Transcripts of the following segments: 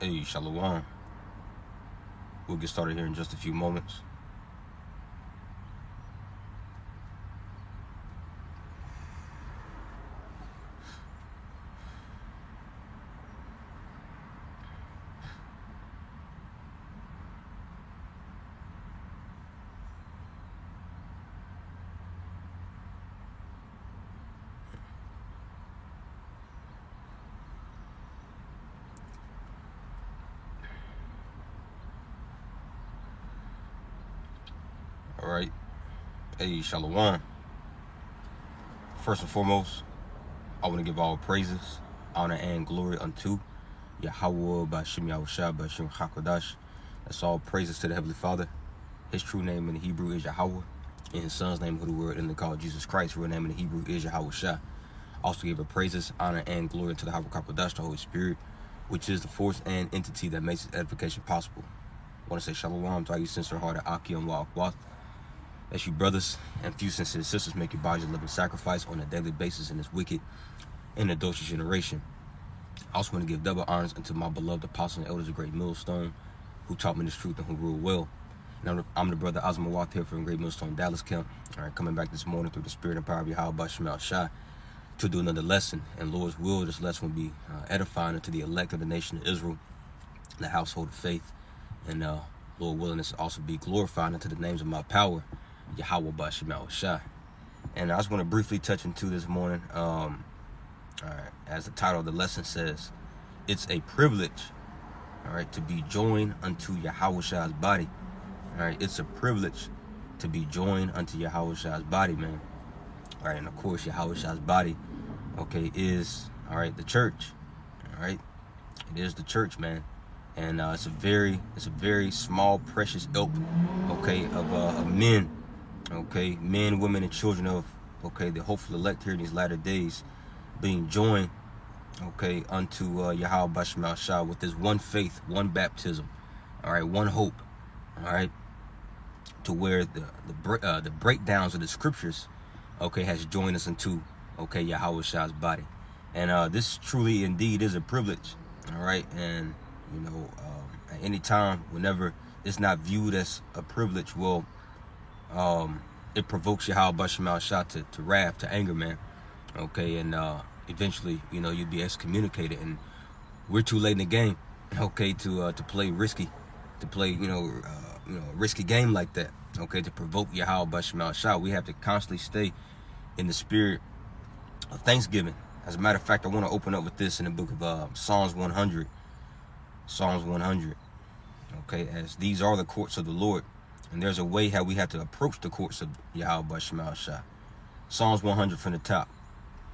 Hey, Shalom. We'll get started here in just a few moments. All right. Hey, Shalom. First and foremost, I want to give all praises, honor, and glory unto Yahawashi'S. That's all praises to the Heavenly Father. His true name in the Hebrew is Yahweh, and his son's name, who the word in the call Jesus Christ, real name in the Hebrew is Yahawashi'S. Also give praises, honor, and glory to the Yahawashi'S, the Holy Spirit, which is the force and entity that makes its edification possible. I want to say Shalom to all you sincere hearted Aki and Wa'akwat. As you brothers and few sincere sisters make your bodies a living sacrifice on a daily basis in this wicked and adulterous generation. I also want to give double honors unto my beloved apostles and elders of Great Millstone, who taught me this truth and who ruled well. And I'm the brother Azamawat here from Great Millstone Dallas Camp. All right, coming back this morning through the spirit and power of Yahawashi'S to do another lesson. And Lord's will, this lesson will be edifying unto the elect of the nation of Israel, the household of faith. And Lord willing, this will also be glorified unto the names of my power, Yahawashi'S. And I just want to briefly touch into this morning, all right, as the title of the lesson says, it's a privilege, all right, to be joined unto Yahawashi'S body. All right, it's a privilege to be joined unto Yahawashi'S body, man. All right, and of course, Yahawashi'S body, okay, is, all right, the church. All right, it is the church, man. And it's a very small, precious ilk, okay, of men, okay, men, women, and children of, okay, the hopeful elect here in these latter days, being joined, okay, unto Yahawashi'S with this one faith, one baptism, all right, one hope, all right, to where the breakdowns of the scriptures, okay, has joined us into, okay, Yahawashi'S body. And this truly indeed is a privilege, all right, and you know, at any time, whenever it's not viewed as a privilege, well, it provokes Yahawashi'S to wrath, to anger, man. Okay, and eventually, you know, you'd be excommunicated, and we're too late in the game, okay, to play risky, to play, a risky game like that, okay, to provoke Yahawashi'S. We have to constantly stay in the spirit of thanksgiving. As a matter of fact, I want to open up with this in the book of Psalms 100. Psalms 100, okay, as these are the courts of the Lord, and there's a way how we have to approach the courts of Yahawashi'S. Psalms 100 from the top,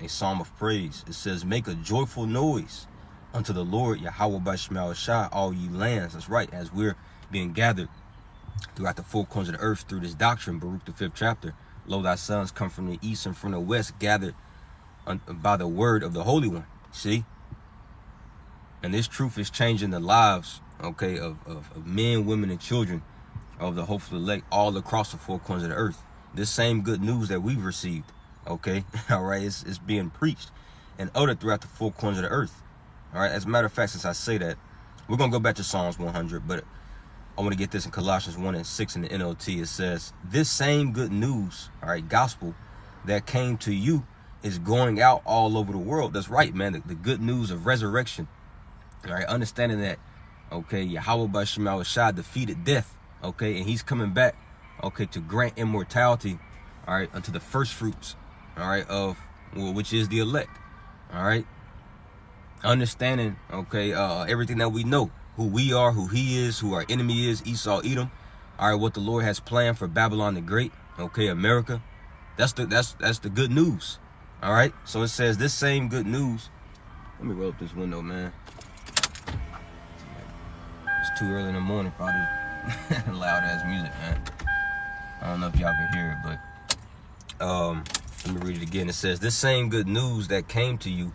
a psalm of praise. It says, make a joyful noise unto the Lord Yahawashi'S, all ye lands. That's right, as we're being gathered throughout the four corners of the earth through this doctrine, Baruch the 5th chapter. Lo, thy sons come from the east and from the west, gathered by the word of the Holy One. See? And this truth is changing the lives, okay, of men, women, and children of the hopeful elect all across the four corners of the earth. This same good news that we've received, okay, all right, it's being preached and uttered throughout the four corners of the earth. All right, as a matter of fact, since I say that, we're going to go back to Psalms 100, but I want to get this in Colossians 1:6 in the NLT. It says, this same good news, all right, gospel that came to you is going out all over the world. That's right, man, the good news of resurrection. All right, understanding that, okay, Yahawashi'S defeated death, okay, and he's coming back, okay, to grant immortality, all right, unto the first fruits, all right, of, well, which is the elect, all right, understanding, okay, everything that we know, who we are, who he is, who our enemy is, Esau, Edom, all right, what the Lord has planned for Babylon the Great, okay, America, that's the good news, all right, so it says this same good news. Let me roll up this window, man. It's too early in the morning, probably loud ass music, man. I don't know if y'all can hear it, but let me read it again. It says, this same good news that came to you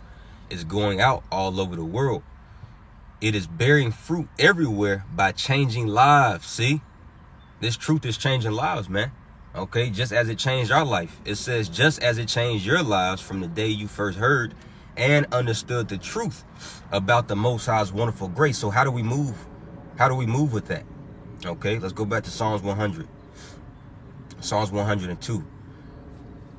is going out all over the world. It is bearing fruit everywhere by changing lives. See, this truth is changing lives, man. Okay, just as it changed our life. It says, just as it changed your lives from the day you first heard and understood the truth about the Most High's wonderful grace. So how do we move? How do we move with that? Okay, let's go back to Psalms 100. Psalms 102.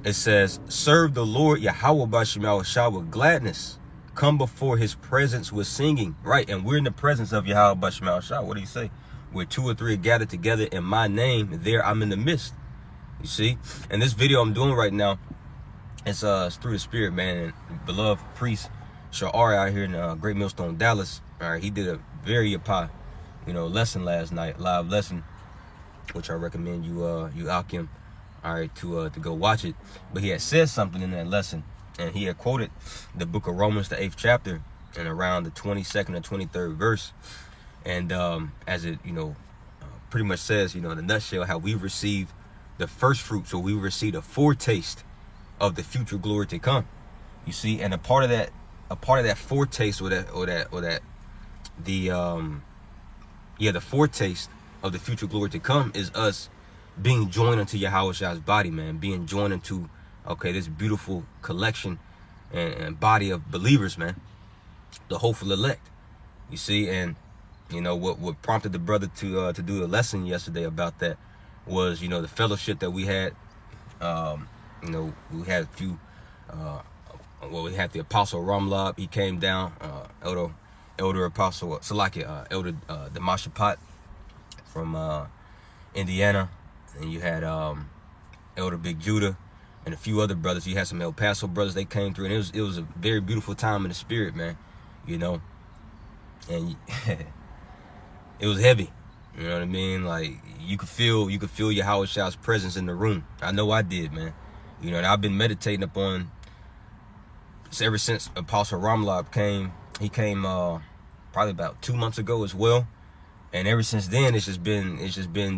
It says, serve the Lord Yahawashi'S with gladness. Come before his presence with singing. Right, and we're in the presence of Yahawashi'S. What do you say? Where 2 or 3 are gathered together in my name, there I'm in the midst. You see? And this video I'm doing right now, it's through the Spirit, man. And beloved priest Sha'ari out here in Great Millstone, Dallas. All right, he did a very lesson last night, live lesson, which I recommend you Akim, all right, to go watch it. But he had said something in that lesson, and he had quoted the book of Romans, the 8th chapter, and around the 22nd or 23rd verse. And as it pretty much says, in a nutshell, how we receive the first fruit, so we receive a foretaste of the future glory to come. You see, and a part of that foretaste, the foretaste of the future glory to come is us being joined unto Yahawashi'S body, man, being joined into this beautiful collection and body of believers, man, the hopeful elect. You see, and what prompted the brother to do the lesson yesterday about that was the fellowship that we had. We had a few. We had the Apostle Ramlab. He came down. Elder Apostle Salakia, Elder Damashapat from Indiana, and you had Elder Big Judah and a few other brothers. You had some El Paso brothers. They came through, and it was a very beautiful time in the spirit, man. And it was heavy. You know what I mean? Like you could feel Yahawashi'S presence in the room. I know I did, man. And I've been meditating upon ever since Apostle Ramlab came. He came probably about 2 months ago as well, and ever since then it's just been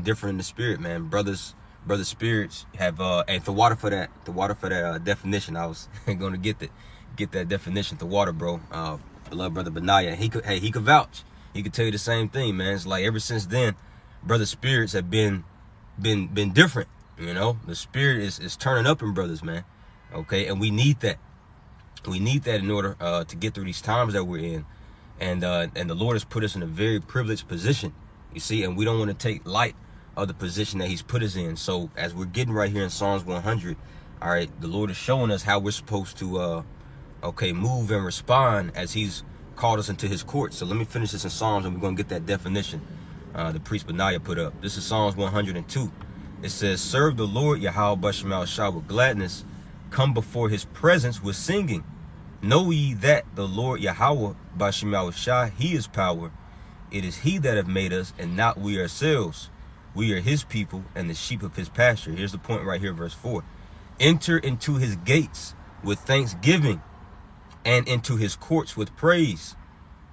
different in the spirit, man. Brother spirits have and the water for that definition. I was gonna get that definition. The water, bro. Beloved brother Benaiah, he could vouch. He could tell you the same thing, man. It's like ever since then, brother spirits have been different. The spirit is turning up in brothers, man. Okay, and we need that. We need that in order to get through these times that we're in. And the Lord has put us in a very privileged position, you see, and we don't want to take light of the position that he's put us in. So as we're getting right here in Psalms 100, all right, the Lord is showing us how we're supposed to, move and respond as he's called us into his court. So let me finish this in Psalms, and we're going to get that definition the priest Benaiah put up. This is Psalms 102. It says, serve the Lord Yahawashi'S with gladness. Come before his presence with singing. Know ye that the Lord Yahawashi'S, he is power. It is he that have made us, and not we ourselves. We are his people and the sheep of his pasture. Here's the point right here, verse 4. Enter into his gates with thanksgiving, and into his courts with praise.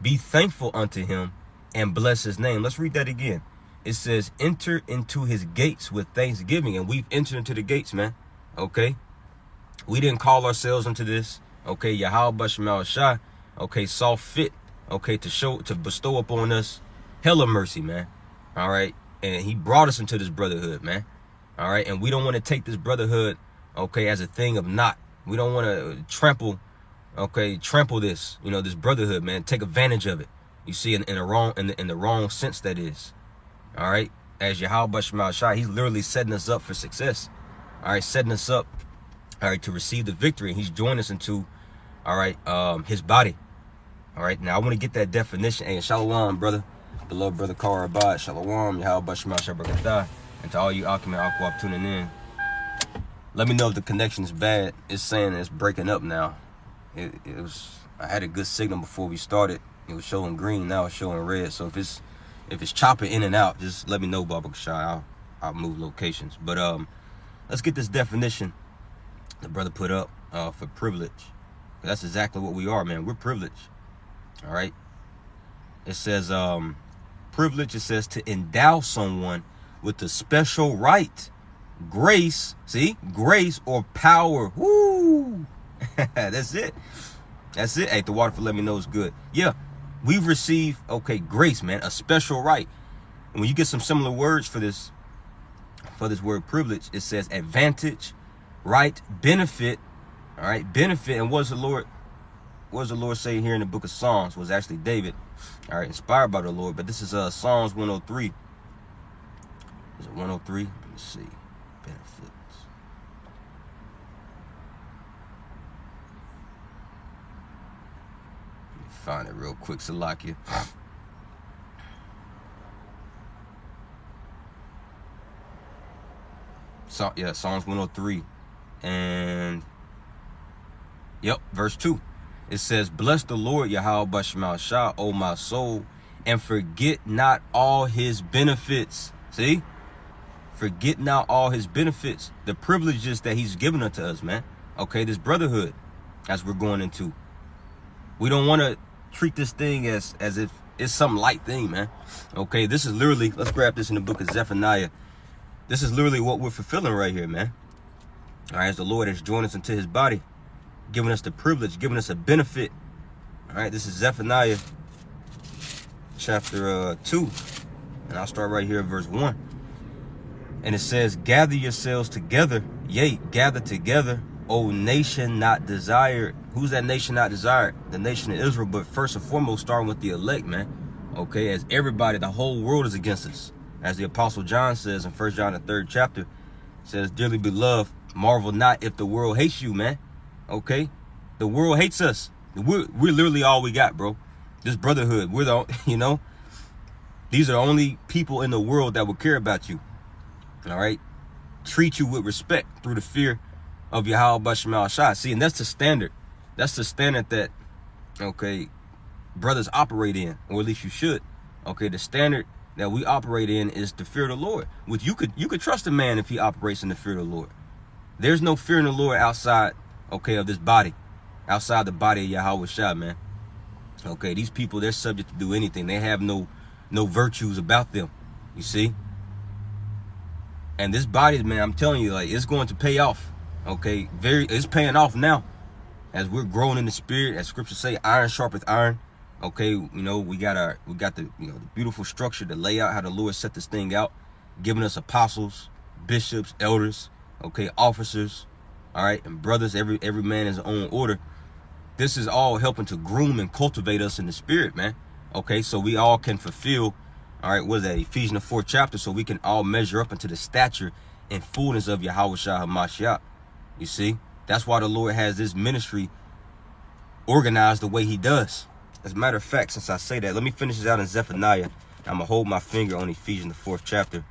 Be thankful unto him, and bless his name. Let's read that again. It says, enter into his gates with thanksgiving. And we've entered into the gates, man. Okay? We didn't call ourselves into this. Okay, Yahawashi'S, saw fit, to bestow upon us hella mercy, man. All right, and he brought us into this brotherhood, man. All right, and we don't want to take this brotherhood, as a thing of naught. We don't want to trample this, this brotherhood, man. Take advantage of it. You see, in the wrong sense that is. All right, as Yahawashi'S, he's literally setting us up for success. All right, setting us up. All right, to receive the victory. He's joined us into, his body. All right, now I want to get that definition. Hey, shalom, brother. Beloved brother Karabad, shalom, Yahawashi'S Shabrakatah. And to all you Akim and Akwab tuning in, let me know if the connection is bad. It's saying it's breaking up now. I had a good signal before we started. It was showing green, now it's showing red. So if it's chopping in and out, just let me know, Baba Kashai. I'll move locations. But let's get this definition the brother put up for privilege. That's exactly what we are, man. We're privileged. All right. It says privilege. It says to endow someone with a special right, grace. See, grace or power. Woo! That's it. Hey, the water for let me know is good. Yeah, we've received grace, man. A special right. And when you get some similar words for this word privilege, it says advantage, right, benefit. All right, benefit. And what's the Lord what does the Lord say here in the book of Psalms? Was actually David, all right, inspired by the Lord. But this is Psalms 103. Is it 103? Let me see. Benefits. Let me find it real quick, Salakia. So, yeah, Psalms 103. And, yep, verse 2. It says, bless the Lord, Yahawashi'S, O my soul, and forget not all his benefits. See? Forget not all his benefits. The privileges that he's given unto us, man. Okay, this brotherhood, as we're going into. We don't want to treat this thing as if it's some light thing, man. Okay, this is literally, let's grab this in the book of Zephaniah. This is literally what we're fulfilling right here, man. All right, as the Lord has joined us into his body, giving us the privilege, giving us a benefit. All right, this is Zephaniah chapter 2. And I'll start right here at verse 1. And it says, gather yourselves together, yea, gather together, O nation not desired. Who's that nation not desired? The nation of Israel, but first and foremost, starting with the elect, man. Okay, as everybody, the whole world is against us. As the Apostle John says in 1 John, the 3rd chapter, says, dearly beloved, marvel not if the world hates you, man. Okay? The world hates us. We're literally all we got, bro. This brotherhood, we're the, you know, these are the only people in the world that will care about you. All right? Treat you with respect through the fear of Yahawashi'S. See, and that's the standard. That's the standard that, okay, brothers operate in, or at least you should. Okay, the standard that we operate in is the fear of the Lord. Which you could trust a man if he operates in the fear of the Lord. There's no fear in the Lord outside, okay, of this body, outside the body of Yahawashi'S, man. Okay, these people, they're subject to do anything. They have no virtues about them. You see? And this body, man, I'm telling you, like, it's going to pay off. Okay, it's paying off now, as we're growing in the spirit. As scriptures say, iron sharpeth iron. Okay, you know, we got the, you know, the beautiful structure, the layout, how the Lord set this thing out, giving us apostles, bishops, elders, okay, officers, all right, and brothers. Every man in his own order. This is all helping to groom and cultivate us in the spirit, man. Okay, so we all can fulfill, all right, what is that, Ephesians the 4th chapter, so we can all measure up into the stature and fullness of Yahawashi'S HaMashiach. You see, that's why the Lord has this ministry organized the way he does. As a matter of fact, since I say that, let me finish this out in Zephaniah. I'm gonna hold my finger on Ephesians the 4th chapter.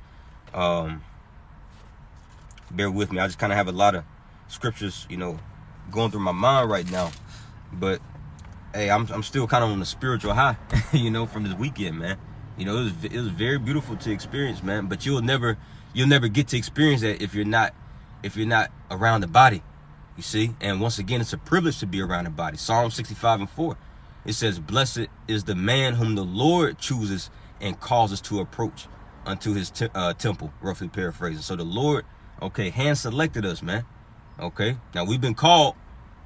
Bear with me. I just kind of have a lot of scriptures, you know, going through my mind right now. But hey, I'm still kind of on the spiritual high, you know, from this weekend, man. You know, it was very beautiful to experience, man. But you'll never get to experience that if you're not around the body, you see. And once again, it's a privilege to be around the body. Psalm 65:4, it says, blessed is the man whom the Lord chooses and causes to approach unto his temple, roughly paraphrasing. So the Lord, okay, hand selected us, man. Okay, now we've been called,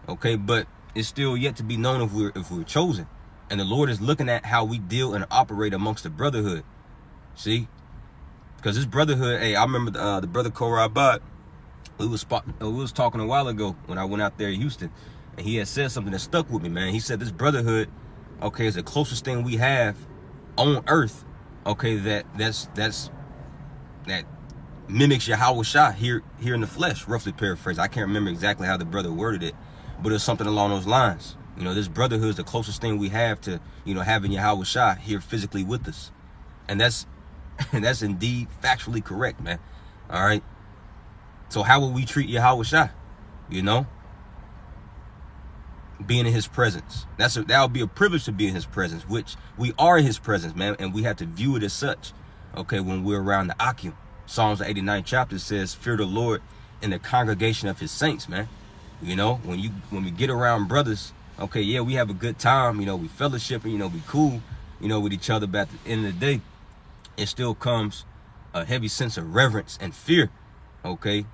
okay, but it's still yet to be known if we're chosen. And the Lord is looking at how we deal and operate amongst the brotherhood. See, because this brotherhood, hey, I remember the brother Korabad. We was talking a while ago when I went out there in Houston, and he had said something that stuck with me, man. He said this brotherhood, okay, is the closest thing we have on earth, okay, that mimics Yahawashi'S here in the flesh, roughly paraphrased. I can't remember exactly how the brother worded it, but it's something along those lines. You know, this brotherhood is the closest thing we have to, you know, having Yahawashi'S here physically with us. And that's indeed factually correct, man. All right. So how will we treat Yahawashi'S? You know, being in his presence. That'll be a privilege to be in his presence, which we are in his presence, man. And we have to view it as such. Okay, when we're around the Akim. Psalms 89th chapter says, fear the Lord in the congregation of his saints, man. You know, when we get around brothers, okay, yeah, we have a good time, you know, we fellowship, you know, we cool, you know, with each other, but at the end of the day, it still comes a heavy sense of reverence and fear, okay,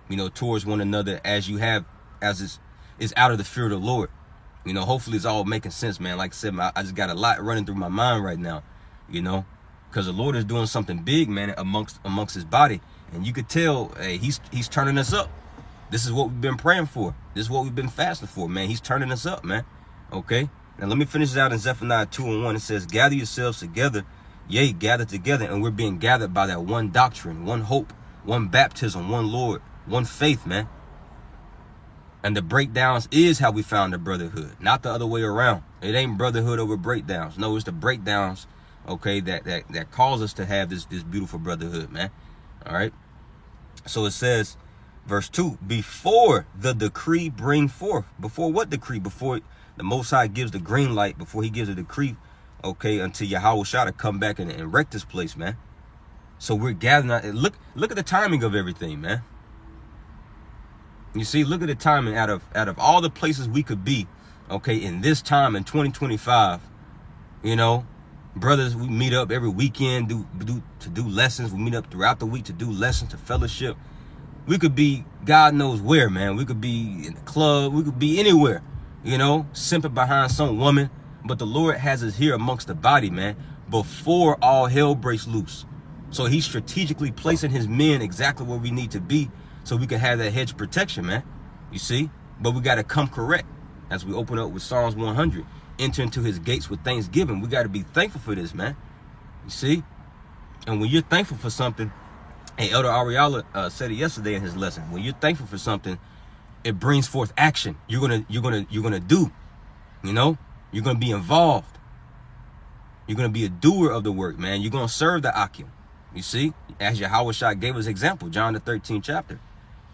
you know, towards one another, as is out of the fear of the Lord. You know, hopefully it's all making sense, man. Like I said, I just got a lot running through my mind right now, you know, because the Lord is doing something big, man, amongst his body. And you could tell, hey, he's turning us up. This is what we've been praying for. This is what we've been fasting for, man. He's turning us up, man. Okay? Now let me finish this out in Zephaniah 2:1. It says, gather yourselves together, yea, gather together, and we're being gathered by that one doctrine, one hope, one baptism, one Lord, one faith, man. And the breakdowns is how we found the brotherhood, not the other way around. It ain't brotherhood over breakdowns. No, it's the breakdowns, okay, that cause us to have this beautiful brotherhood, man. All right. So it says, verse 2, before the decree bring forth. Before what decree? Before the Most High gives the green light, before he gives a decree, okay, until Yahawashi'S to come back and wreck this place, man. So we're gathering. Look at the timing of everything, man. You see, look at the timing. Out of all the places we could be, okay, in this time in 2025, you know, brothers, we meet up every weekend to do lessons. We meet up throughout the week to do lessons, to fellowship. We could be God knows where, man. We could be in the club. We could be anywhere, you know, simping behind some woman. But the Lord has us here amongst the body, man, before all hell breaks loose. So he's strategically placing his men exactly where we need to be, so we can have that hedge of protection, man. You see? But we got to come correct. As we open up with Psalms 100, enter into his gates with thanksgiving. We got to be thankful for this, man. You see? And when you're thankful for something, and Elder Ariala said it yesterday in his lesson, when you're thankful for something, it brings forth action. You're gonna do, you know? You're gonna be involved. You're gonna be a doer of the work, man. You're gonna serve the Akim. You see? As Yahawashi'S gave us example, John the 13th chapter.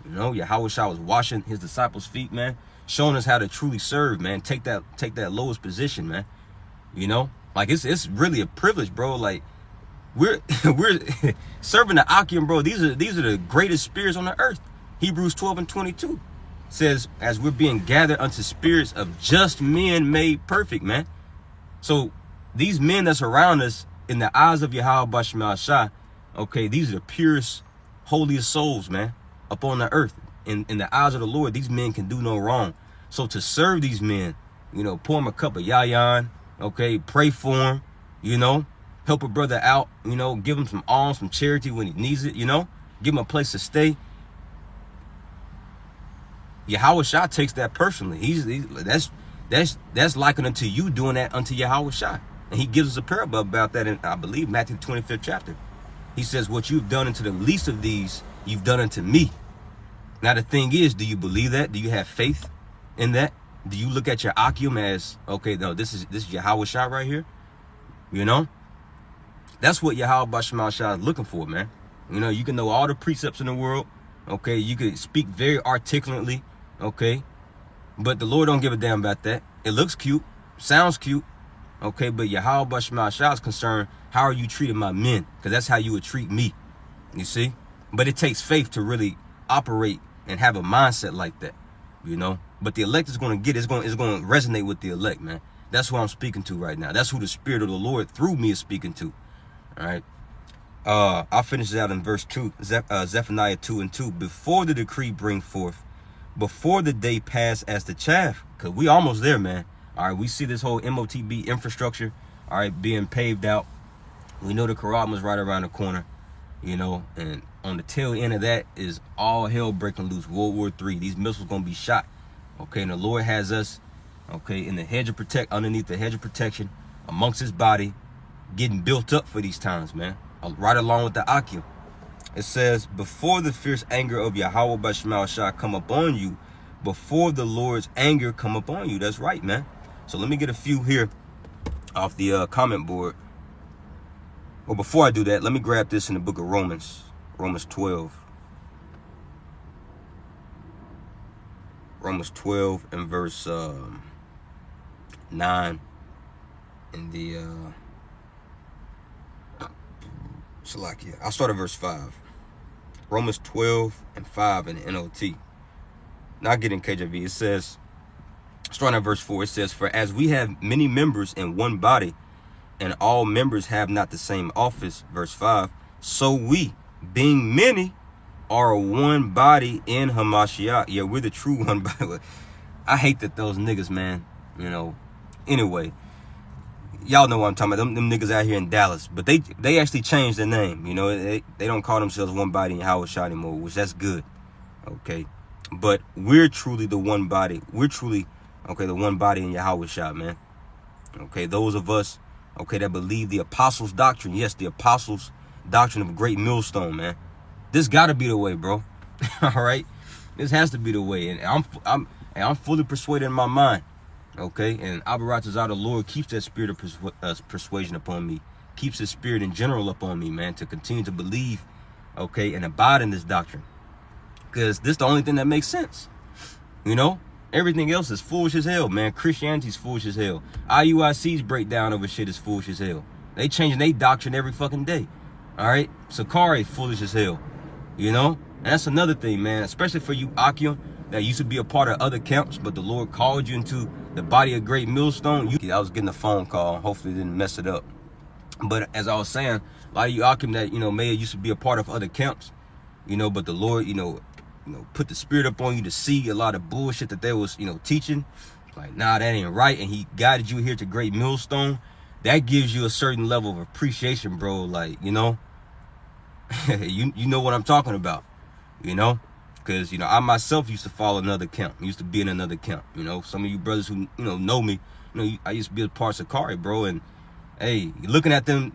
You know, Yahawashi'S was washing his disciples' feet, man, showing us how to truly serve, man. Take that lowest position, man. You know, like it's really a privilege, bro. Like we're serving the Akim, bro. These are the greatest spirits on the earth. Hebrews 12:22 says, as we're being gathered unto spirits of just men made perfect, man. So these men that's around us, in the eyes of Yahawashi'S, okay, these are the purest, holiest souls, man, up on the earth. In the eyes of the Lord, these men can do no wrong. So to serve these men, you know, pour them a cup of yayan, okay, pray for them, you know, help a brother out, you know, give him some alms, some charity when he needs it, you know, give him a place to stay. Yahawashi'S takes that personally. That's likened unto you doing that unto Yahawashi'S. And he gives us a parable about that in, I believe, Matthew 25th chapter. He says, what you've done unto the least of these, you've done unto me. Now, the thing is, do you believe that? Do you have faith in that? Do you look at your Akim as, okay, no, this is Yahawashi'S right here? You know? That's what Yahawashi'S is looking for, man. You know, you can know all the precepts in the world. Okay, you can speak very articulately. Okay, but the Lord don't give a damn about that. It looks cute, sounds cute. Okay, but Yahawashi'S is concerned, how are you treating my men? Because that's how you would treat me. You see? But it takes faith to really operate and have a mindset like that, you know. But the elect is going to get, it's going to resonate with the elect, man. That's who I'm speaking to right now. That's who the Spirit of the Lord through me is speaking to. All right. I'll finish it out in verse 2, Zephaniah 2:2. Before the decree bring forth, before the day pass as the chaff, because we almost there, man. All right, we see this whole MOTB infrastructure, all right, being paved out. We know the Quran was right around the corner, you know, and on the tail end of that is all hell breaking loose, World War III. These missiles going to be shot, okay, and the Lord has us, okay, in the hedge of underneath the hedge of protection, amongst his body, getting built up for these times, man, right along with the Akim. It says, before the fierce anger of Yahawashi'S come upon you, before the Lord's anger come upon you. That's right, man. So let me get a few here off the comment board. Well, before I do that, let me grab this in the book of Romans 12. Romans 12 and verse 9 in the Salakia. I'll start at verse 5. Romans 12 and 5 in the NLT. Now I get in KJV. It says, starting at verse 4, it says, for as we have many members in one body, and all members have not the same office, verse 5, so we, being many, are one body in Hamashiach. Yeah, we're the true one body. I hate that those niggas, man, you know. Anyway, y'all know what I'm talking about. Them niggas out here in Dallas. But they actually changed their name. You know, they don't call themselves one body in Yahawashi'S anymore, which that's good. Okay. But we're truly the one body. We're truly Okay, the one body in Yahawashi'S, man. Okay, those of us, okay, that believe the apostles' doctrine. Yes, the apostles' doctrine of a great millstone, man. This got to be the way, bro. All right, this has to be the way, and I'm fully persuaded in my mind. Okay, and Abaratazah, the Lord, keeps that spirit of persuasion upon me, keeps His spirit in general upon me, man, to continue to believe, okay, and abide in this doctrine, because this is the only thing that makes sense. You know, everything else is foolish as hell, man. Christianity's foolish as hell. IUIC's breakdown over shit is foolish as hell. They changing their doctrine every fucking day. All right, Sakari foolish as hell. You know, and that's another thing, man, especially for you Akim that used to be a part of other camps, but the Lord called you into the body of great millstone. I was getting a phone call. Hopefully didn't mess it up. But as I was saying, a lot of you Akim that, you know, may have used to be a part of other camps, you know, but the Lord, you know, put the spirit up on you to see a lot of bullshit that they was, you know, teaching. Like, nah, that ain't right. And He guided you here to great millstone. That gives you a certain level of appreciation, bro. Like, you know, you know what I'm talking about, you know. Because, you know, I myself used to follow another camp. Used to be in another camp. You know, some of you brothers who, you know me, you know, I used to be a part of Sakari, bro. And, hey, looking at them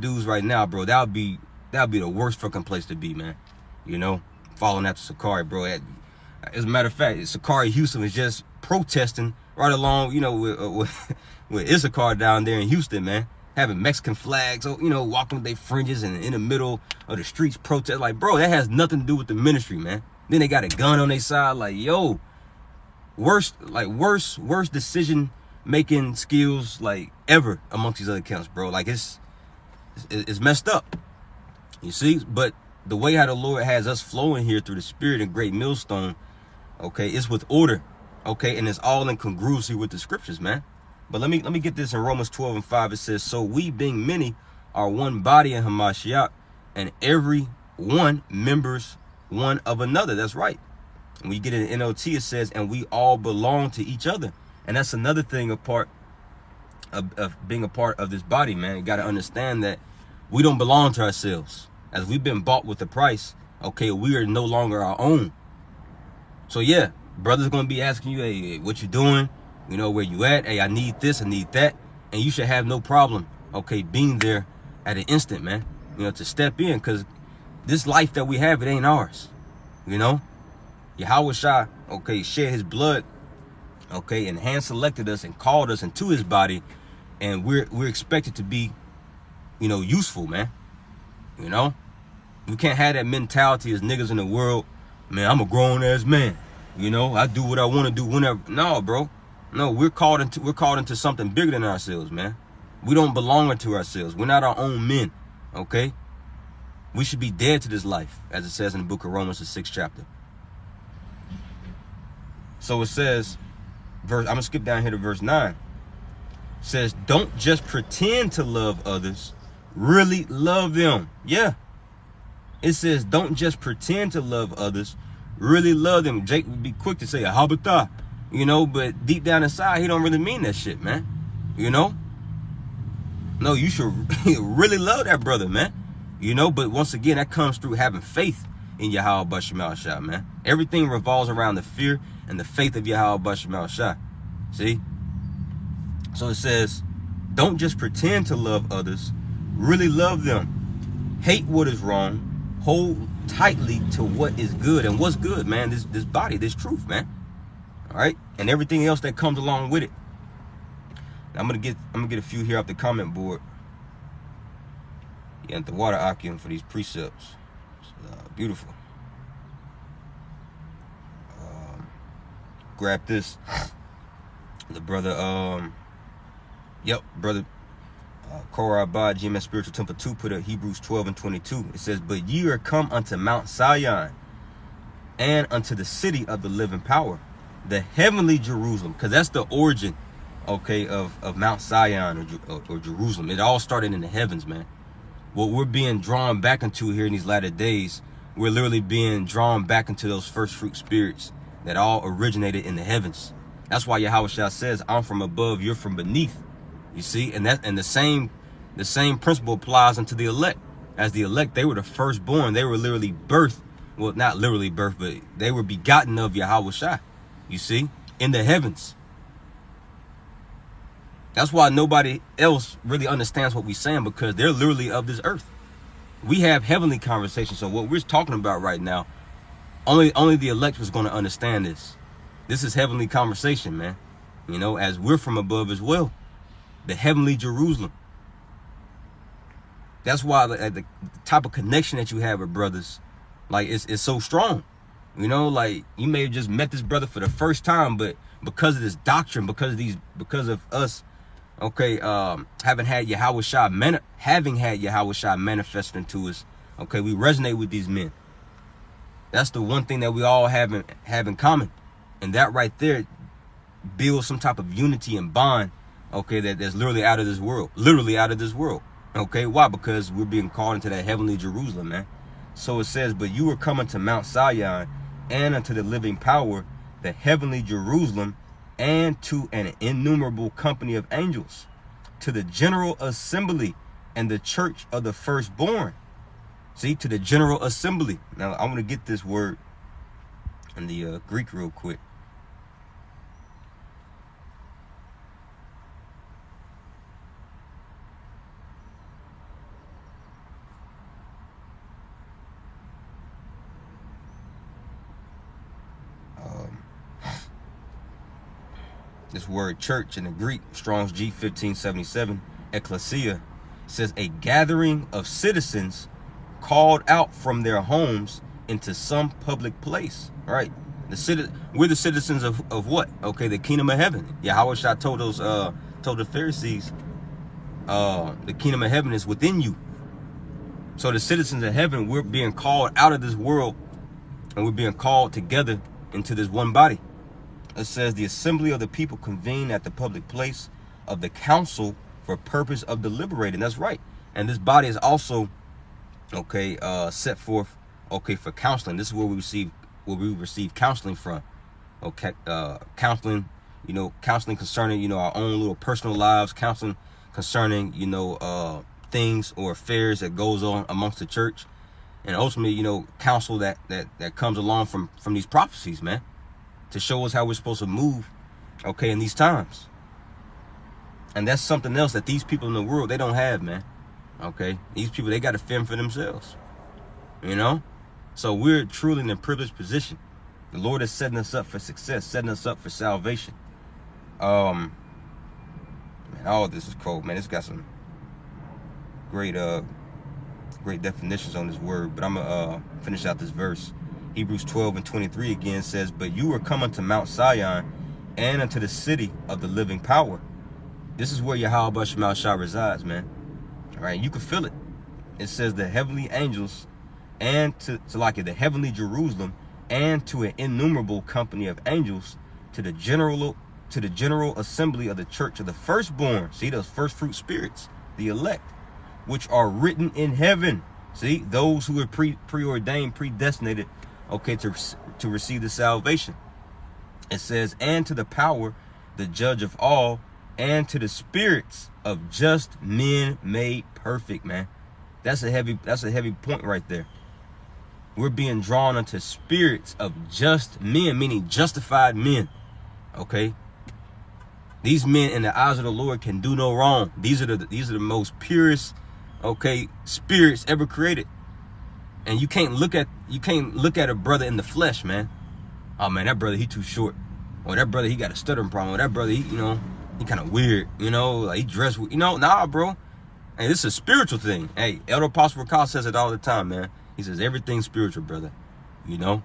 dudes right now, bro, that would be the worst fucking place to be, man. You know, following after Sakari, bro. As a matter of fact, Sakari Houston was just protesting right along, you know, with Issachar down there in Houston, man. Having Mexican flags, you know, walking with their fringes and in the middle of the streets protest. Like, bro, that has nothing to do with the ministry, man. Then they got a gun on their side. Like, yo, worst decision making skills like ever amongst these other camps, bro. Like, it's messed up. You see, but the way how the Lord has us flowing here through the Spirit and great millstone, okay, it's with order, okay, and it's all in congruency with the scriptures, man. But let me get this in Romans 12:5. It says, so we being many are one body in Hamashiach, and every one members one of another. That's right. When you get in the NLT, it says, and we all belong to each other. And that's another thing of being a part of this body, man. You got to understand that we don't belong to ourselves. As we've been bought with a price, okay, we are no longer our own. So yeah, brothers going to be asking you, hey, what you doing? You know, where you at? Hey, I need this, I need that. And you should have no problem, okay, being there at an instant, man. You know, to step in, because this life that we have, it ain't ours. You know? Yahawashi'S, okay, shed His blood, okay, and hand selected us and called us into His body. And we're expected to be, you know, useful, man. You know? We can't have that mentality as niggas in the world. Man, I'm a grown-ass man. You know, I do what I want to do whenever. No, bro. No, we're called into something bigger than ourselves, man. We don't belong to ourselves. We're not our own men, okay? We should be dead to this life, as it says in the book of Romans, the 6th chapter. So it says, I'm going to skip down here to verse 9. It says, don't just pretend to love others, really love them. Yeah. It says, don't just pretend to love others, really love them. Jake would be quick to say, Ahabata. You know, but deep down inside, he don't really mean that shit, man. You know? No, you should really love that brother, man. You know, but once again, that comes through having faith in Yahawashi'S, man. Everything revolves around the fear and the faith of Yahawashi'S. See? So it says, don't just pretend to love others, really love them. Hate what is wrong, hold tightly to what is good. And what's good, man? This body, this truth, man. All right, and everything else that comes along with it. Now, I'm gonna get a few here off the comment board. Yeah, the water Akim for these precepts. It's, beautiful. Grab this. The brother, brother Korah Abad, GMS Spiritual Temple 2 put up Hebrews 12:22. It says, but ye are come unto Mount Zion, and unto the city of the living power, the heavenly Jerusalem, because that's the origin, okay, of Mount Zion or Jerusalem. It all started in the heavens, man. What we're being drawn back into here in these latter days, we're literally being drawn back into those first fruit spirits that all originated in the heavens. That's why Yahawashi'S says, I'm from above, you're from beneath. You see, and the same principle applies unto the elect. As the elect, they were the firstborn. They were literally birthed, well, not literally birthed, but they were begotten of Yahawashi'S. You see, in the heavens. That's why nobody else really understands what we're saying, because they're literally of this earth. We have heavenly conversations. So what we're talking about right now, only the elect was going to understand this. This is heavenly conversation, man. You know, as we're from above as well. The heavenly Jerusalem. That's why the type of connection that you have with brothers, like, it's so strong. You know, like, you may have just met this brother for the first time, but because of this doctrine, because of us, okay, having had Yahawashi'S manifested into us, okay, we resonate with these men. That's the one thing that we all have in common. And that right there builds some type of unity and bond, okay, that's literally out of this world. Literally out of this world. Okay, why? Because we're being called into that heavenly Jerusalem, man. So it says, but you are coming to Mount Zion and unto the living power, the heavenly Jerusalem, and to an innumerable company of angels, to the general assembly and the church of the firstborn. See, to the general assembly. Now, I'm going to get this word in the Greek real quick. This word church in the Greek, Strong's G 1577, ecclesia, says a gathering of citizens called out from their homes into some public place. Right? We're the citizens of what? Okay, the kingdom of heaven. Yahawashi'S told the Pharisees, the kingdom of heaven is within you. So the citizens of heaven, we're being called out of this world, and we're being called together into this one body. It says the assembly of the people convene at the public place of the council for purpose of deliberating. That's right. And this body is also, okay, set forth, okay, for counseling. This is where we receive counseling from. Okay, counseling, you know, counseling concerning, you know, our own little personal lives, counseling concerning, you know, things or affairs that goes on amongst the church, and ultimately, you know, counsel that comes along from these prophecies, man, to show us how we're supposed to move, okay, in these times. And that's something else that these people in the world, they don't have, man. Okay, these people, they got to fend for themselves, you know. So we're truly in a privileged position. The Lord is setting us up for success, setting us up for salvation. Man, all of this is cold, man. It's got some great definitions on this word, but I'm gonna finish out this verse. Hebrews 12:23 again says, but you are coming to Mount Zion and unto the city of the living power. This is where Yahawashi'S resides, man. All right, you can feel it. It says the heavenly angels and to like the heavenly Jerusalem and to an innumerable company of angels, to the general assembly of the church of the firstborn. See, those first fruit spirits, the elect, which are written in heaven. See, those who are preordained, predestinated, okay, to receive the salvation. It says, and to the power, the judge of all, and to the spirits of just men made perfect, man. That's a heavy point right there. We're being drawn unto spirits of just men, meaning justified men. Okay. These men in the eyes of the Lord can do no wrong. These are the most purest, okay, spirits ever created. And you can't look at a brother in the flesh, man. Oh man, that brother, he too short. Or that brother, he got a stuttering problem. Or that brother, he kind of weird, you know, like he dressed, nah, bro. Hey, this is a spiritual thing. Hey, Elder Apostle Rakal says it all the time, man. He says everything's spiritual, brother. You know,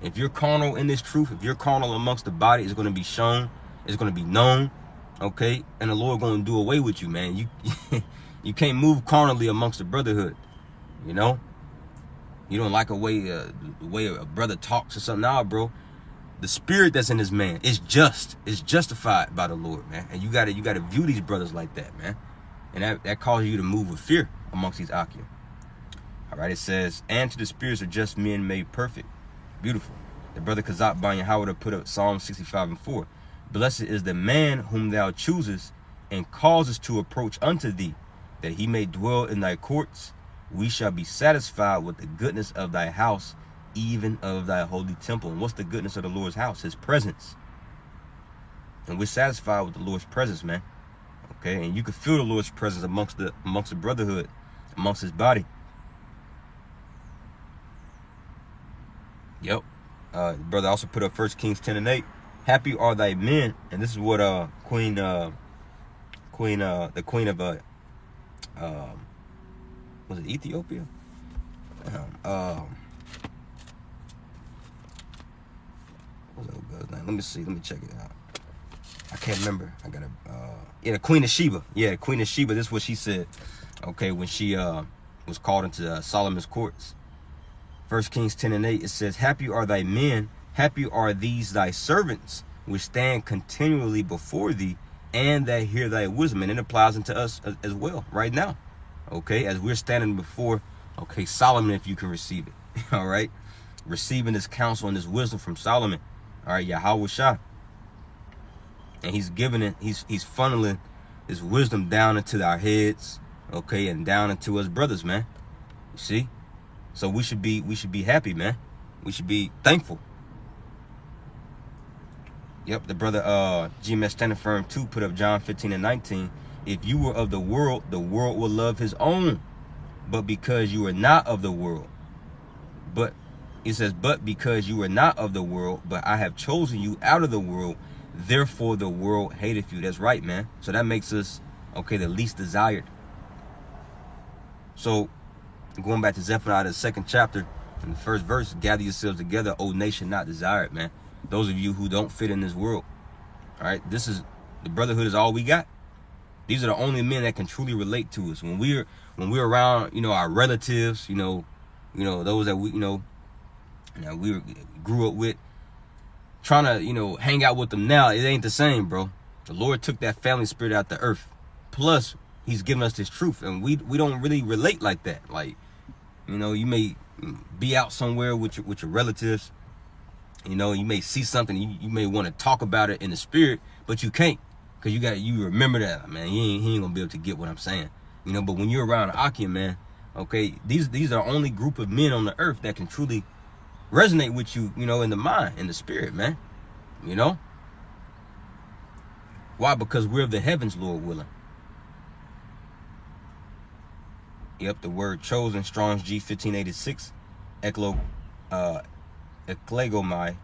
if you're carnal in this truth, if you're carnal amongst the body, it's going to be shown, it's going to be known, okay? And the Lord going to do away with you, man. You can't move carnally amongst the brotherhood, you know. You don't like the way a brother talks or something. Nah, bro. The spirit that's in this man is justified by the Lord, man. And you gotta view these brothers like that, man. And that causes you to move with fear amongst these Akim. All right, it says, and to the spirits of just men made perfect. Beautiful. The brother Kazak Banyan Howard put up Psalm 65:4. Blessed is the man whom thou choosest and causest to approach unto thee, that he may dwell in thy courts. We shall be satisfied with the goodness of thy house, even of thy holy temple. And what's the goodness of the Lord's house? His presence. And we're satisfied with the Lord's presence, man. Okay, and you can feel the Lord's presence amongst the brotherhood, amongst his body. Yep. Brother also put up 1 Kings 10:8. Happy are thy men, and this is what the queen of was it Ethiopia? What's that girl's name? Let me see. Let me check it out. I can't remember. I gotta. Yeah, the Queen of Sheba. Yeah, the Queen of Sheba. This is what she said. Okay, when she was called into Solomon's courts. 1 Kings 10:8. It says, "Happy are thy men. Happy are these thy servants, which stand continually before thee, and that hear thy wisdom." And it applies unto us as well right now. Okay, as we're standing before, okay, Solomon, if you can receive it. All right, receiving this counsel and this wisdom from Solomon. All right, Yahawashi'S. And he's giving it, he's funneling his wisdom down into our heads, okay, and down into us brothers, man. You see? So we should be happy, man. We should be thankful. Yep, the brother GMS Standing Firm 2 put up John 15:19. If you were of the world will love his own. But because you are not of the world, but it says, but because you are not of the world, but I have chosen you out of the world, therefore the world hateth you. That's right, man. So that makes us, okay, the least desired. So going back to Zephaniah, the 2nd chapter, in the 1st verse, gather yourselves together, O nation not desired, man. Those of you who don't fit in this world. All right, this is, the brotherhood is all we got. These are the only men that can truly relate to us. When we're around, you know, our relatives, you know, those that we, we grew up with, trying to, hang out with them now, it ain't the same, bro. The Lord took that family spirit out the earth. Plus, he's given us this truth, and we don't really relate like that. Like, you may be out somewhere with your relatives, you may see something, you may want to talk about it in the spirit, but you can't, because you remember that, man. He ain't gonna be able to get what I'm saying, but when you're around Akim, man, okay, these are the only group of men on the earth that can truly resonate with you, in the mind, in the spirit, man. Why? Because we're of the heavens, Lord willing. Yep, the word chosen, Strong's G 1586, eklegomai.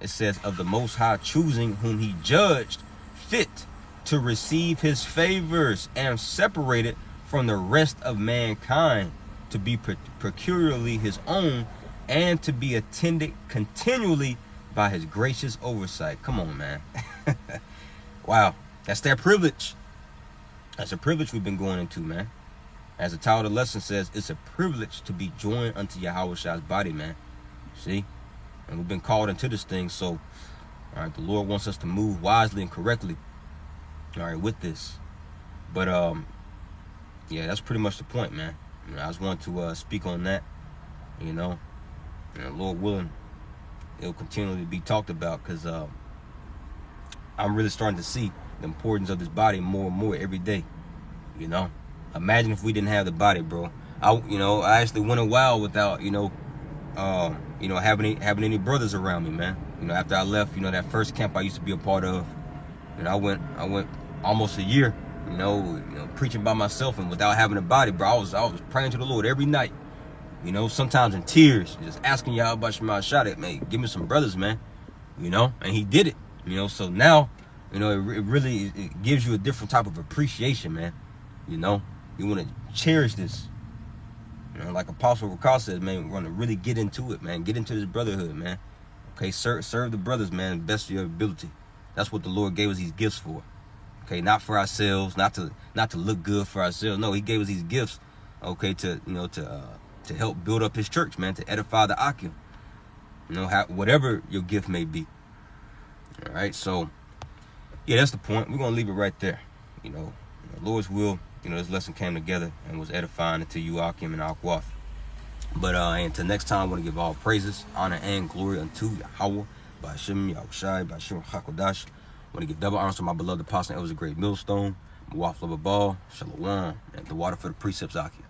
It says, of the Most High choosing, whom he judged fit to receive his favors and separated from the rest of mankind, to be peculiarly his own, and to be attended continually by his gracious oversight. Come on, man. Wow, that's their privilege. That's a privilege we've been going into, man. As the title of the lesson says, it's a privilege to be joined unto Yahawashi'S body, man. See? And we've been called into this thing, so, all right, the Lord wants us to move wisely and correctly, all right, with this. But, yeah, that's pretty much the point, man. I just want to speak on that, and Lord willing, it'll continually be talked about, because I'm really starting to see the importance of this body more and more every day. Imagine if we didn't have the body, bro. I actually went a while without having any brothers around me, man. After I left, that first camp I used to be a part of, I went almost a year, preaching by myself and without having a body, bro. I was praying to the Lord every night, sometimes in tears, just asking Yahawashi'S, man, give me some brothers, man, and he did it, so now, it really gives you a different type of appreciation, man. You want to cherish this. Like Apostle Rakal says, man, we want to really get into it, man. Get into this brotherhood, man. Okay, serve the brothers, man, best of your ability. That's what the Lord gave us these gifts for. Okay, not for ourselves, not to look good for ourselves. No, he gave us these gifts, okay, to help build up his church, man, to edify the Akim. Whatever your gift may be. All right, so yeah, that's the point. We're gonna leave it right there. Lord's will. This lesson came together and was edifying to you, Akim and Akwaf. But until next time, I want to give all praises, honor, and glory unto Yahawah, Ba'ashem, Yahushai, Ba'ashem, Hakodash. I want to give double honor to my beloved apostle, it was a great millstone, Muwaf Ball, Shalom, and the water for the precepts, Akim.